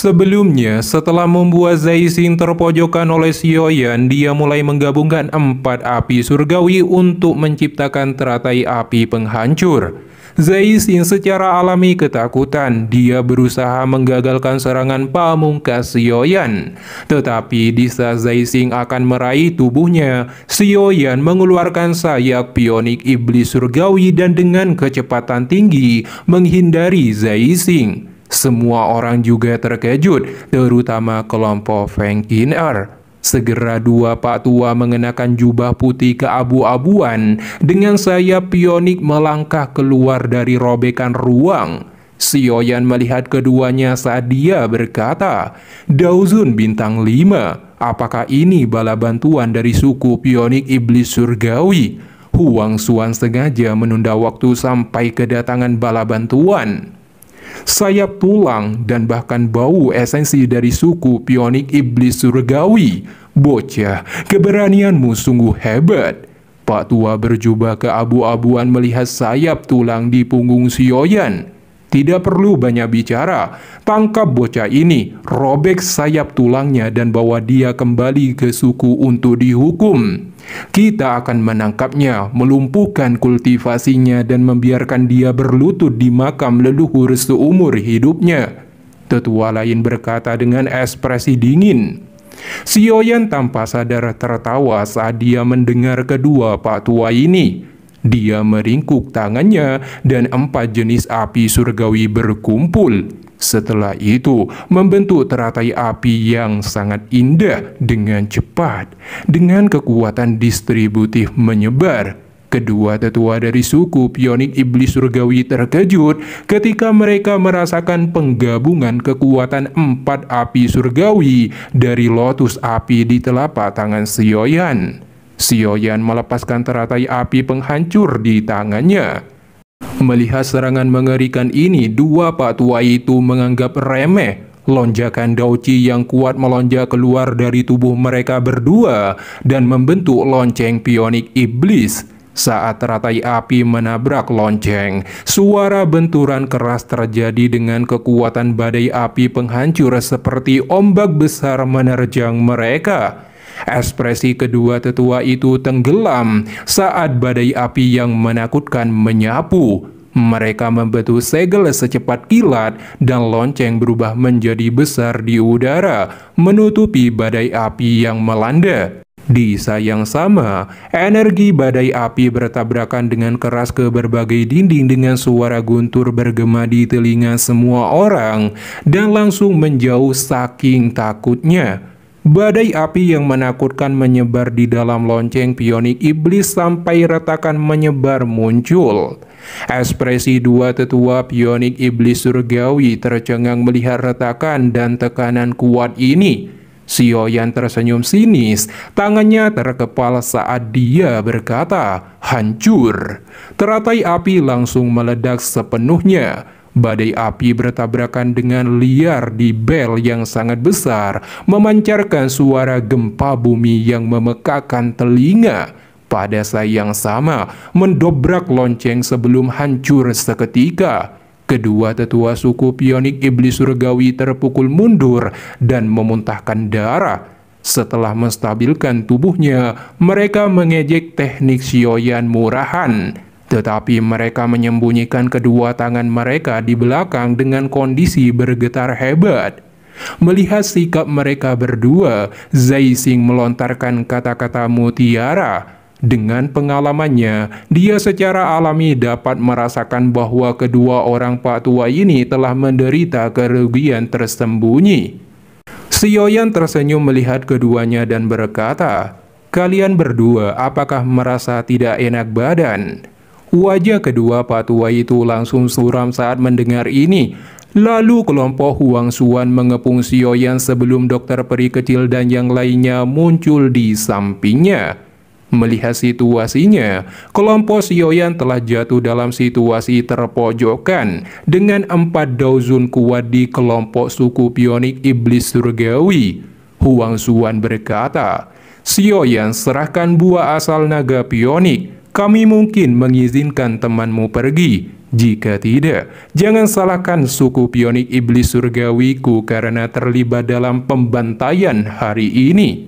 Sebelumnya, setelah membuat Zai Xing terpojokkan oleh Xiaoyan, dia mulai menggabungkan 4 api surgawi untuk menciptakan teratai api penghancur. Zai Xing secara alami ketakutan, dia berusaha menggagalkan serangan pamungkas Xiaoyan. Tetapi di saat Zai Xing akan meraih tubuhnya, Xiaoyan mengeluarkan sayap pionik iblis surgawi dan dengan kecepatan tinggi menghindari Zai Xing. Semua orang juga terkejut, terutama kelompok Feng Qin'er. Segera dua pak tua mengenakan jubah putih keabu-abuan dengan sayap pionik melangkah keluar dari robekan ruang. Xiaoyan melihat keduanya saat dia berkata, "Daozun bintang 5, apakah ini bala bantuan dari suku pionik iblis surgawi?" Huang Xuan sengaja menunda waktu sampai kedatangan bala bantuan. Sayap tulang dan bahkan bau esensi dari suku pionik iblis surgawi. Bocah, keberanianmu sungguh hebat. Pak tua berjubah keabu-abuan melihat sayap tulang di punggung Xiaoyan. Tidak perlu banyak bicara, tangkap bocah ini, robek sayap tulangnya dan bawa dia kembali ke suku untuk dihukum. Kita akan menangkapnya, melumpuhkan kultivasinya dan membiarkan dia berlutut di makam leluhur seumur hidupnya. Tetua lain berkata dengan ekspresi dingin. Xiaoyan tanpa sadar tertawa saat dia mendengar kedua pak tua ini. Dia meringkuk tangannya dan 4 jenis api surgawi berkumpul. Setelah itu, membentuk teratai api yang sangat indah dengan cepat. Dengan kekuatan distributif menyebar. Kedua tetua dari suku pionik iblis surgawi terkejut ketika mereka merasakan penggabungan kekuatan 4 api surgawi dari lotus api di telapak tangan Xiaoyan. Xiaoyan melepaskan teratai api penghancur di tangannya. Melihat serangan mengerikan ini, dua pak tua itu menganggap remeh. Lonjakan Daoqi yang kuat melonjak keluar dari tubuh mereka berdua dan membentuk lonceng pionik iblis. Saat teratai api menabrak lonceng, suara benturan keras terjadi dengan kekuatan badai api penghancur seperti ombak besar menerjang mereka. Ekspresi kedua tetua itu tenggelam saat badai api yang menakutkan menyapu. Mereka membentuk segel secepat kilat dan lonceng berubah menjadi besar di udara, menutupi badai api yang melanda. Di saat yang sama, energi badai api bertabrakan dengan keras ke berbagai dinding dengan suara guntur bergema di telinga semua orang dan langsung menjauh saking takutnya. Badai api yang menakutkan menyebar di dalam lonceng pionik iblis sampai retakan menyebar muncul. Ekspresi dua tetua pionik iblis surgawi tercengang melihat retakan dan tekanan kuat ini. Xiaoyan tersenyum sinis, tangannya terkepal saat dia berkata, "Hancur." Teratai api langsung meledak sepenuhnya. Badai api bertabrakan dengan liar di bel yang sangat besar, memancarkan suara gempa bumi yang memekakkan telinga. Pada saat yang sama, mendobrak lonceng sebelum hancur seketika. Kedua tetua suku pionik iblis surgawi terpukul mundur dan memuntahkan darah. Setelah menstabilkan tubuhnya, mereka mengejek teknik Xiaoyan murahan. Tetapi mereka menyembunyikan kedua tangan mereka di belakang dengan kondisi bergetar hebat. Melihat sikap mereka berdua, Zai Xing melontarkan kata-kata mutiara. Dengan pengalamannya, dia secara alami dapat merasakan bahwa kedua orang pak tua ini telah menderita kerugian tersembunyi. Xiaoyan tersenyum melihat keduanya dan berkata, "Kalian berdua apakah merasa tidak enak badan?" Wajah kedua pak tua itu langsung suram saat mendengar ini. Lalu kelompok Huang Xuan mengepung Xiaoyan sebelum dokter peri kecil dan yang lainnya muncul di sampingnya. Melihat situasinya, kelompok Xiaoyan telah jatuh dalam situasi terpojokkan dengan 4 daozun kuat di kelompok suku pionik iblis surgawi. Huang Xuan berkata, "Xiaoyan, serahkan buah asal naga pionik. Kami mungkin mengizinkan temanmu pergi. Jika tidak, jangan salahkan suku Pionik Iblis Surgawiku karena terlibat dalam pembantaian hari ini.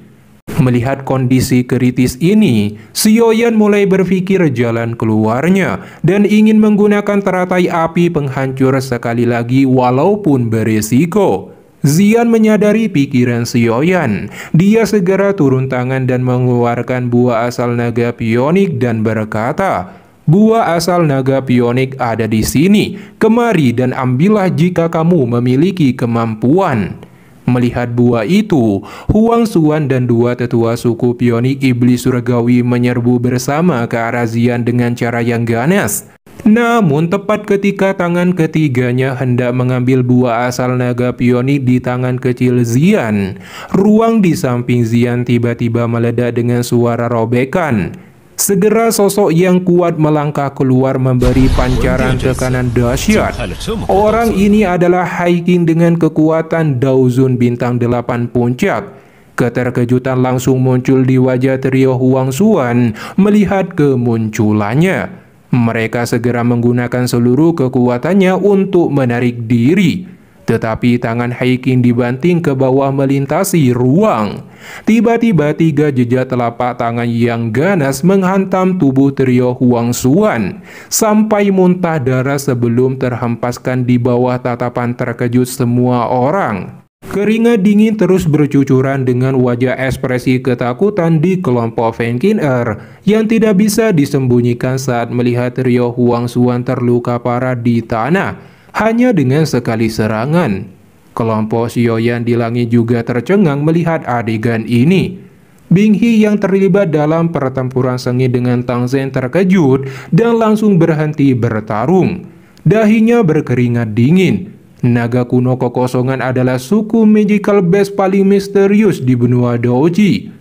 Melihat kondisi kritis ini, Sioyan mulai berpikir jalan keluarnya dan ingin menggunakan teratai api penghancur sekali lagi walaupun berisiko. Xian menyadari pikiran Sioyan. Dia segera turun tangan dan mengeluarkan buah asal naga pionik dan berkata, "Buah asal naga pionik ada di sini. Kemari dan ambillah jika kamu memiliki kemampuan." Melihat buah itu, Huang Xuan dan dua tetua suku Pionik Iblis Surgawi menyerbu bersama ke arah Xian dengan cara yang ganas. Namun tepat ketika tangan ketiganya hendak mengambil buah asal naga pionik di tangan kecil Xian, ruang di samping Xian tiba-tiba meledak dengan suara robekan. Segera sosok yang kuat melangkah keluar memberi pancaran tekanan dahsyat. Orang ini adalah Hai King dengan kekuatan Daozun bintang 8 puncak. Keterkejutan langsung muncul di wajah trio Huang Xuan melihat kemunculannya. Mereka segera menggunakan seluruh kekuatannya untuk menarik diri. Tetapi tangan Hai King dibanting ke bawah melintasi ruang. Tiba-tiba 3 jejak telapak tangan yang ganas menghantam tubuh trio Huang Xuan sampai muntah darah sebelum terhempaskan di bawah tatapan terkejut semua orang. Keringat dingin terus bercucuran dengan wajah ekspresi ketakutan di kelompok Feng Qin Er yang tidak bisa disembunyikan saat melihat trio Huang Xuan terluka parah di tanah hanya dengan sekali serangan. Kelompok Sioyan di langit juga tercengang melihat adegan ini. Bing He yang terlibat dalam pertempuran sengit dengan Tang Zhen terkejut dan langsung berhenti bertarung. Dahinya berkeringat dingin. Naga kuno kekosongan adalah suku magical base paling misterius di benua Doji.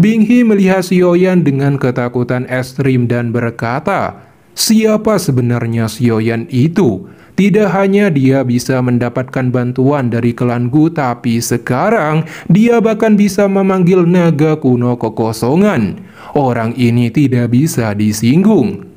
Bing He melihat Sioyan dengan ketakutan ekstrim dan berkata, "Siapa sebenarnya Sioyan itu? Tidak hanya dia bisa mendapatkan bantuan dari klan Gu, tapi sekarang dia bahkan bisa memanggil naga kuno kekosongan. Orang ini tidak bisa disinggung."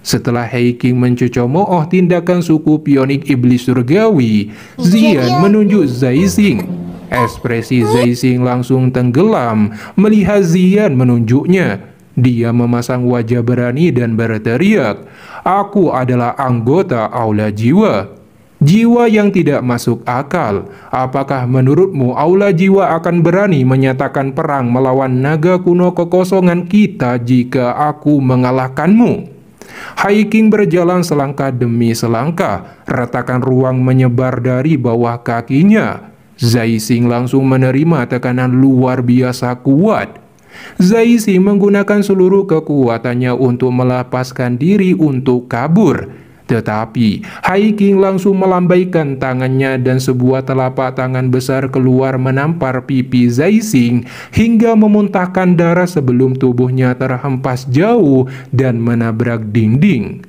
Setelah Hai King mencocomooh tindakan suku Pionik Iblis Surgawi, Xian menunjuk Zai Xing. Ekspresi Zai Xing langsung tenggelam melihat Xian menunjuknya. Dia memasang wajah berani dan berteriak, "Aku adalah anggota Aula Jiwa." Jiwa yang tidak masuk akal. Apakah menurutmu Aula Jiwa akan berani menyatakan perang melawan naga kuno kekosongan kita jika aku mengalahkanmu? Hai King berjalan selangkah demi selangkah. Retakan ruang menyebar dari bawah kakinya. Zai Xing langsung menerima tekanan luar biasa kuat. Zai Xing menggunakan seluruh kekuatannya untuk melepaskan diri untuk kabur. Tetapi Hai King langsung melambaikan tangannya dan sebuah telapak tangan besar keluar menampar pipi Zai Xing hingga memuntahkan darah sebelum tubuhnya terhempas jauh dan menabrak dinding.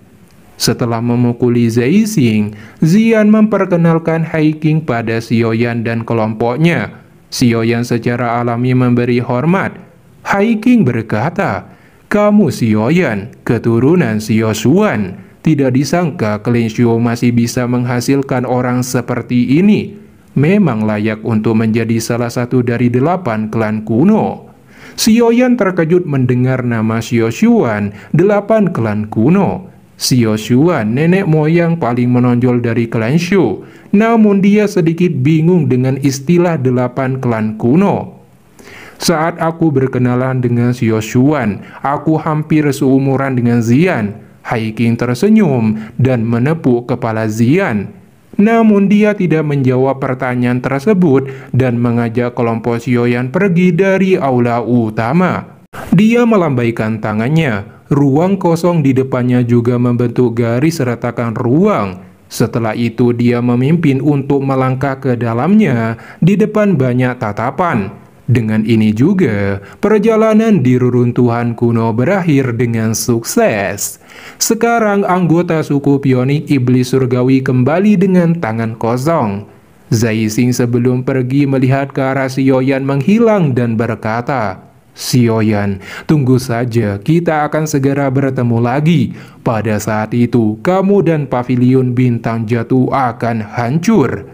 Setelah memukuli Zai Xing, Xian memperkenalkan Hai King pada Sioyan dan kelompoknya. Sioyan secara alami memberi hormat. Hai King berkata, "Kamu Sioyan, keturunan Xio Xuan. Tidak disangka klan Xiu masih bisa menghasilkan orang seperti ini. Memang layak untuk menjadi salah satu dari 8 klan kuno." Sioyan terkejut mendengar nama Xio Xuan, 8 klan kuno. Xio Xuan nenek moyang paling menonjol dari klan Xiu. Namun dia sedikit bingung dengan istilah 8 klan kuno. "Saat aku berkenalan dengan Xio Xuan, aku hampir seumuran dengan Xian." Hai King tersenyum dan menepuk kepala Xian. Namun dia tidak menjawab pertanyaan tersebut dan mengajak kelompok Sioyan pergi dari aula utama. Dia melambaikan tangannya. Ruang kosong di depannya juga membentuk garis retakan ruang. Setelah itu dia memimpin untuk melangkah ke dalamnya. Di depan banyak tatapan. Dengan ini juga, perjalanan di reruntuhan kuno berakhir dengan sukses. Sekarang anggota suku Pionik Iblis Surgawi kembali dengan tangan kosong. Zai Xing sebelum pergi melihat ke arah Sioyan menghilang dan berkata, Xiaoyan, tunggu saja, kita akan segera bertemu lagi. Pada saat itu, kamu dan pavilion bintang jatuh akan hancur.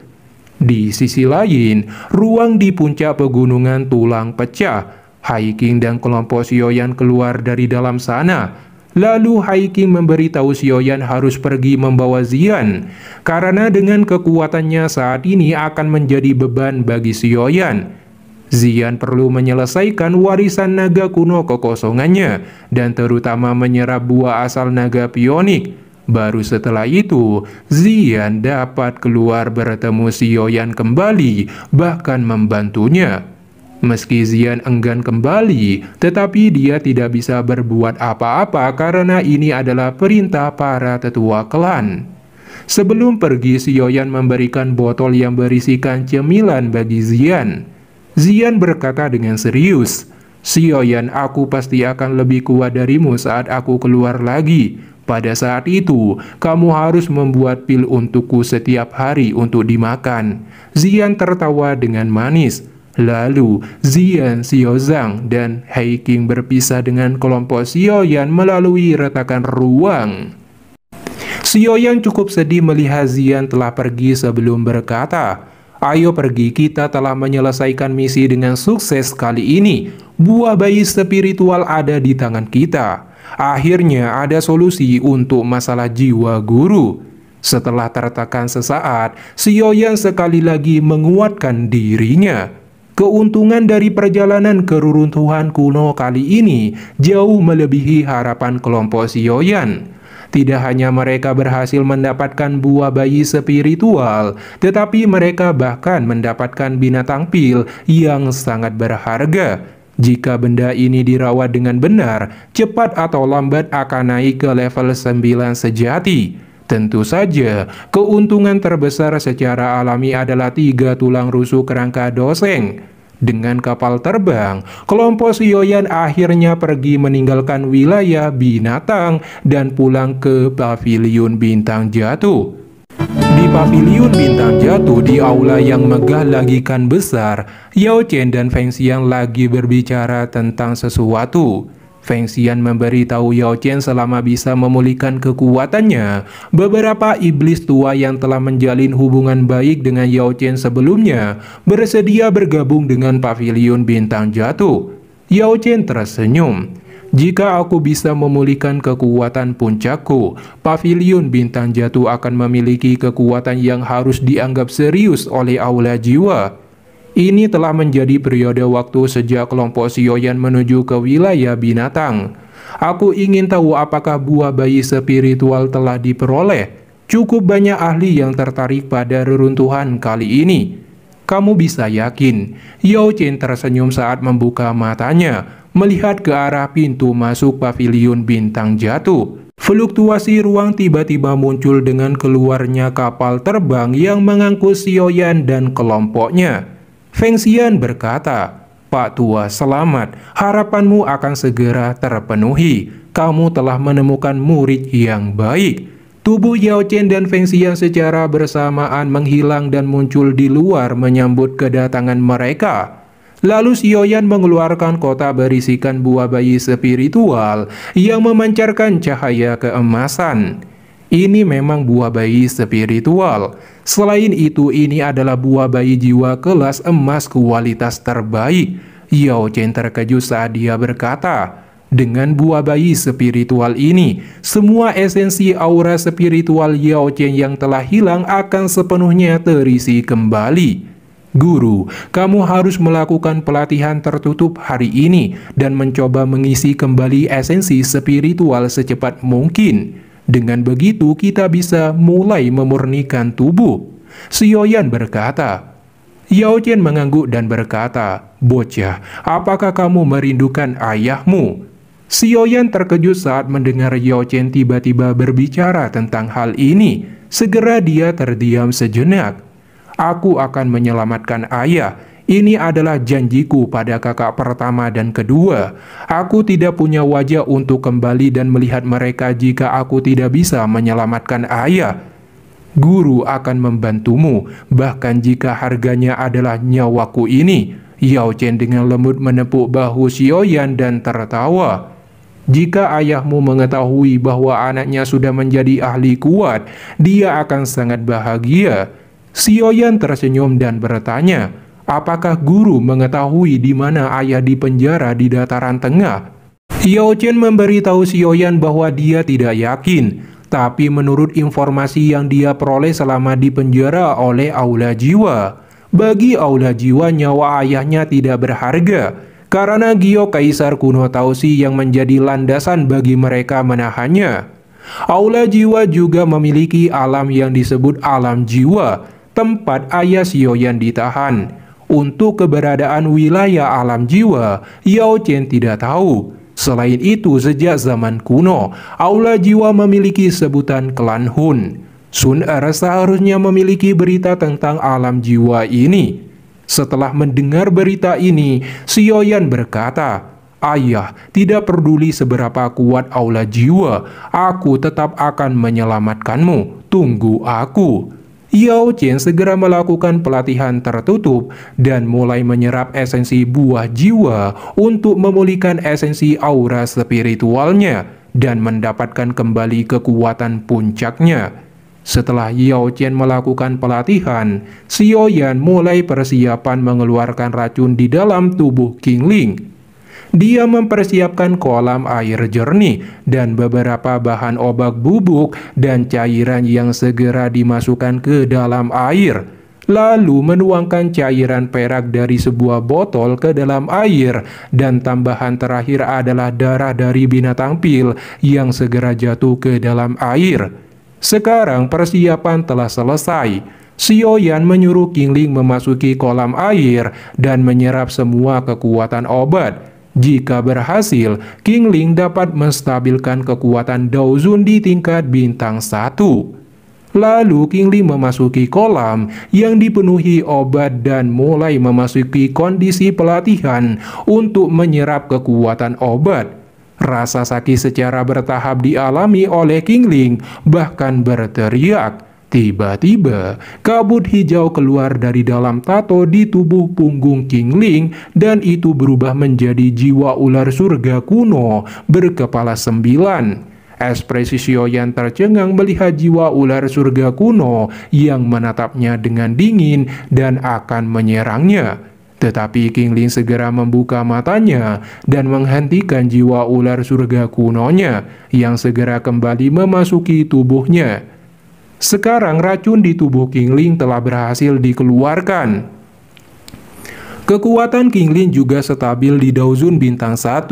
Di sisi lain, ruang di puncak pegunungan tulang pecah. Haiking dan kelompok Xiaoyan keluar dari dalam sana. Lalu Haiking memberitahu Xiaoyan harus pergi membawa Xian, karena dengan kekuatannya saat ini akan menjadi beban bagi Xiaoyan. Xian perlu menyelesaikan warisan naga kuno kekosongannya, dan terutama menyerap buah asal naga pionik. Baru setelah itu, Xian dapat keluar bertemu Xiaoyan kembali, bahkan membantunya. Meski Xian enggan kembali, tetapi dia tidak bisa berbuat apa-apa karena ini adalah perintah para tetua klan. Sebelum pergi, Xiaoyan memberikan botol yang berisikan cemilan bagi Xian. Xian berkata dengan serius, "Xiaoyan, aku pasti akan lebih kuat darimu saat aku keluar lagi. Pada saat itu, kamu harus membuat pil untukku setiap hari untuk dimakan." Xian tertawa dengan manis. Lalu, Xian, Xiaozang, dan Haiking berpisah dengan kelompok Xiaoyan melalui retakan ruang. Xiaoyan cukup sedih melihat Xian telah pergi sebelum berkata, "Ayo pergi, kita telah menyelesaikan misi dengan sukses kali ini. Buah bayi spiritual ada di tangan kita. Akhirnya ada solusi untuk masalah jiwa guru." Setelah tertekan sesaat, Xiaoyan sekali lagi menguatkan dirinya. Keuntungan dari perjalanan ke reruntuhan kuno kali ini jauh melebihi harapan kelompok Xiaoyan. Tidak hanya mereka berhasil mendapatkan buah bayi spiritual, tetapi mereka bahkan mendapatkan binatang pil yang sangat berharga. Jika benda ini dirawat dengan benar, cepat atau lambat akan naik ke level 9 sejati. Tentu saja, keuntungan terbesar secara alami adalah 3 tulang rusuk kerangka doseng. Dengan kapal terbang, kelompok Xiaoyan akhirnya pergi meninggalkan wilayah binatang dan pulang ke pavilion bintang jatuh. Di pavilion bintang jatuh, di aula yang megah lagikan besar, Yao Chen dan Feng Xian lagi berbicara tentang sesuatu. Feng Xian memberitahu Yao Chen selama bisa memulihkan kekuatannya, beberapa iblis tua yang telah menjalin hubungan baik dengan Yao Chen sebelumnya bersedia bergabung dengan pavilion bintang jatuh. Yao Chen tersenyum. "Jika aku bisa memulihkan kekuatan puncakku, pavilion bintang jatuh akan memiliki kekuatan yang harus dianggap serius oleh aula jiwa. Ini telah menjadi periode waktu sejak kelompok Xiaoyan menuju ke wilayah binatang. Aku ingin tahu apakah buah bayi spiritual telah diperoleh. Cukup banyak ahli yang tertarik pada reruntuhan kali ini." "Kamu bisa yakin?" Yao Chen tersenyum saat membuka matanya, melihat ke arah pintu masuk pavilion bintang jatuh. Fluktuasi ruang tiba-tiba muncul dengan keluarnya kapal terbang yang mengangkut Xiaoyan dan kelompoknya. Feng Xian berkata, "Pak Tua, selamat. Harapanmu akan segera terpenuhi. Kamu telah menemukan murid yang baik." Tubuh Yao Chen dan Feng Xian secara bersamaan menghilang dan muncul di luar menyambut kedatangan mereka. Lalu Xiaoyan mengeluarkan kotak berisikan buah bayi spiritual yang memancarkan cahaya keemasan. Ini memang buah bayi spiritual. Selain itu, ini adalah buah bayi jiwa kelas emas kualitas terbaik. Yao Chen terkejut saat dia berkata, "Dengan buah bayi spiritual ini, semua esensi aura spiritual Yao Chen yang telah hilang akan sepenuhnya terisi kembali. Guru, kamu harus melakukan pelatihan tertutup hari ini dan mencoba mengisi kembali esensi spiritual secepat mungkin. Dengan begitu kita bisa mulai memurnikan tubuh." Xiaoyan berkata. Yao Chen mengangguk dan berkata, "Bocah, apakah kamu merindukan ayahmu?" Xiaoyan terkejut saat mendengar Yao Chen tiba-tiba berbicara tentang hal ini. Segera dia terdiam sejenak. "Aku akan menyelamatkan ayah. Ini adalah janjiku pada kakak pertama dan kedua. Aku tidak punya wajah untuk kembali dan melihat mereka jika aku tidak bisa menyelamatkan ayah. Guru akan membantumu, bahkan jika harganya adalah nyawaku ini." Yao Chen dengan lembut menepuk bahu Xiaoyan dan tertawa. Jika ayahmu mengetahui bahwa anaknya sudah menjadi ahli kuat, dia akan sangat bahagia. Xiaoyan tersenyum dan bertanya, apakah guru mengetahui di mana ayah dipenjara di dataran tengah? Yao Chen memberitahu Xiaoyan bahwa dia tidak yakin, tapi menurut informasi yang dia peroleh selama di penjara oleh Aula Jiwa, bagi Aula Jiwa nyawa ayahnya tidak berharga, karena giok kaisar kuno Tausi yang menjadi landasan bagi mereka menahannya. Aula Jiwa juga memiliki alam yang disebut alam jiwa, tempat ayah Xiaoyan ditahan. Untuk keberadaan wilayah alam jiwa, Yao Chen tidak tahu. Selain itu, sejak zaman kuno, Aula Jiwa memiliki sebutan klan Hun. Sun Er seharusnya memiliki berita tentang alam jiwa ini. Setelah mendengar berita ini, Xiaoyan berkata, ayah, tidak peduli seberapa kuat Aula Jiwa, aku tetap akan menyelamatkanmu, tunggu aku. Yao Chen segera melakukan pelatihan tertutup dan mulai menyerap esensi buah jiwa untuk memulihkan esensi aura spiritualnya dan mendapatkan kembali kekuatan puncaknya. Setelah Yao Chen melakukan pelatihan, Xiaoyan mulai persiapan mengeluarkan racun di dalam tubuh King Ling. Dia mempersiapkan kolam air jernih dan beberapa bahan obat bubuk dan cairan yang segera dimasukkan ke dalam air. Lalu menuangkan cairan perak dari sebuah botol ke dalam air, dan tambahan terakhir adalah darah dari binatang pil yang segera jatuh ke dalam air. Sekarang persiapan telah selesai. Xiaoyan menyuruh King Ling memasuki kolam air dan menyerap semua kekuatan obat. Jika berhasil, King Ling dapat menstabilkan kekuatan Daozun di tingkat bintang 1. Lalu King Ling memasuki kolam yang dipenuhi obat dan mulai memasuki kondisi pelatihan untuk menyerap kekuatan obat. Rasa sakit secara bertahap dialami oleh King Ling, bahkan berteriak. Tiba-tiba, kabut hijau keluar dari dalam tato di tubuh punggung King Ling, dan itu berubah menjadi jiwa ular surga kuno berkepala 9. Ekspresi Xiaoyan tercengang melihat jiwa ular surga kuno yang menatapnya dengan dingin dan akan menyerangnya. Tetapi King Ling segera membuka matanya dan menghentikan jiwa ular surga kunonya yang segera kembali memasuki tubuhnya. Sekarang racun di tubuh King Ling telah berhasil dikeluarkan. Kekuatan King Ling juga stabil di Daozun bintang 1.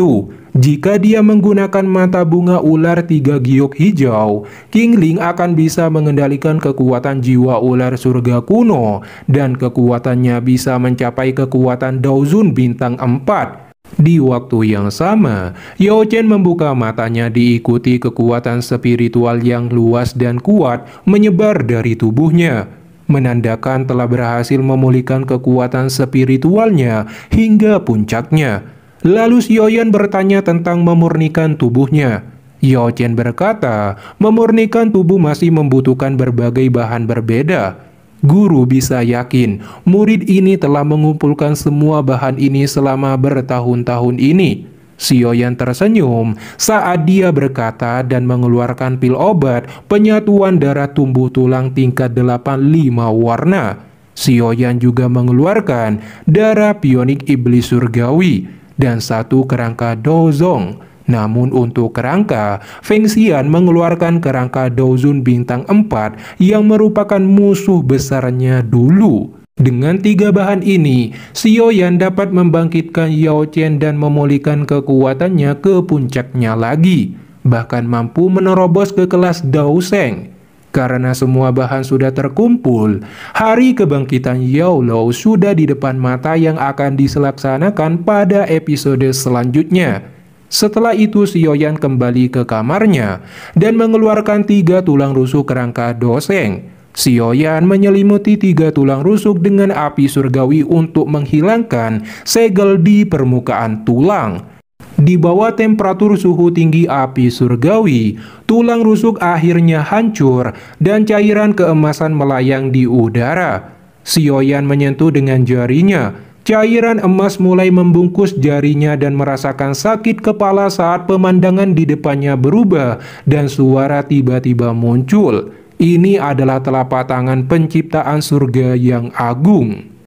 Jika dia menggunakan mata bunga ular 3 giok hijau, King Ling akan bisa mengendalikan kekuatan jiwa ular surga kuno, dan kekuatannya bisa mencapai kekuatan Daozun bintang 4. Di waktu yang sama, Yao Chen membuka matanya diikuti kekuatan spiritual yang luas dan kuat menyebar dari tubuhnya, menandakan telah berhasil memulihkan kekuatan spiritualnya hingga puncaknya. Lalu Xiaoyan bertanya tentang memurnikan tubuhnya. Yao Chen berkata, memurnikan tubuh masih membutuhkan berbagai bahan berbeda. Guru bisa yakin, murid ini telah mengumpulkan semua bahan ini selama bertahun-tahun ini. Xiaoyan tersenyum saat dia berkata dan mengeluarkan pil obat penyatuan darah tumbuh tulang tingkat 8 5 warna. Xiaoyan juga mengeluarkan darah pionik iblis surgawi dan 1 kerangka Dozong. Namun untuk kerangka, Feng Xian mengeluarkan kerangka Daozun bintang 4 yang merupakan musuh besarnya dulu. Dengan 3 bahan ini, Xiaoyan dapat membangkitkan Yao Chen dan memulihkan kekuatannya ke puncaknya lagi, bahkan mampu menerobos ke kelas Dao Sheng. Karena semua bahan sudah terkumpul, hari kebangkitan Yao Lao sudah di depan mata yang akan dilaksanakan pada episode selanjutnya. Setelah itu Xiaoyan kembali ke kamarnya dan mengeluarkan 3 tulang rusuk kerangka Doseng. Xiaoyan menyelimuti 3 tulang rusuk dengan api surgawi untuk menghilangkan segel di permukaan tulang. Di bawah temperatur suhu tinggi api surgawi, tulang rusuk akhirnya hancur dan cairan keemasan melayang di udara. Xiaoyan menyentuh dengan jarinya. Cairan emas mulai membungkus jarinya dan merasakan sakit kepala saat pemandangan di depannya berubah dan suara tiba-tiba muncul. Ini adalah telapak tangan penciptaan surga yang agung.